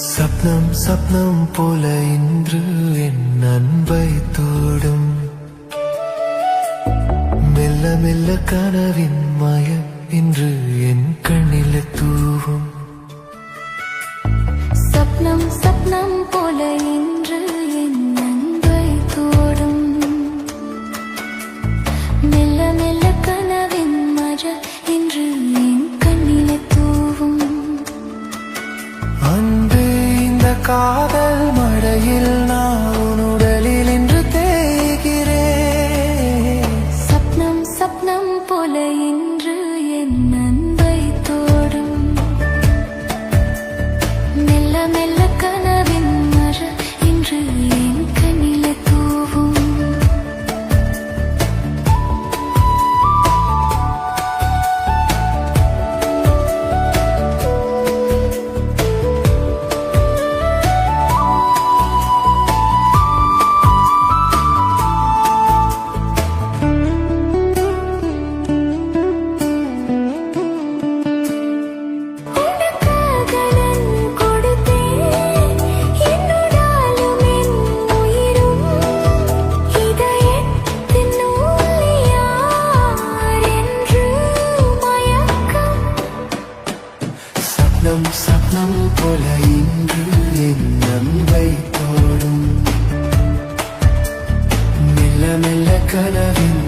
சப்னம் சப்னம் போல இன்று என் அன்பை தோடும் மெல்ல மெல்ல கனவின் மயம் இன்று என் கண்ணில தூவும் சப்னம் சப்னம் போல இன்று என் அன்பை தோடும் மெல்ல மெல்ல கனவின் மழை இன்று என் கண்ணில தூவும் அன்பே இந்த காதல் மழையில் நான் உடலில் இன்று தேய்கிறேன் சப்னம் சப்னம் போல இன்று என் அன்பை தோடும் மெல்ல மெல்ல கனவின் மழை இன்று என் கண்ணில தூவும் சப்னம் சப்னம் போல இன்று என் அன்பை தோடும் மெல்ல மெல்ல கனவின்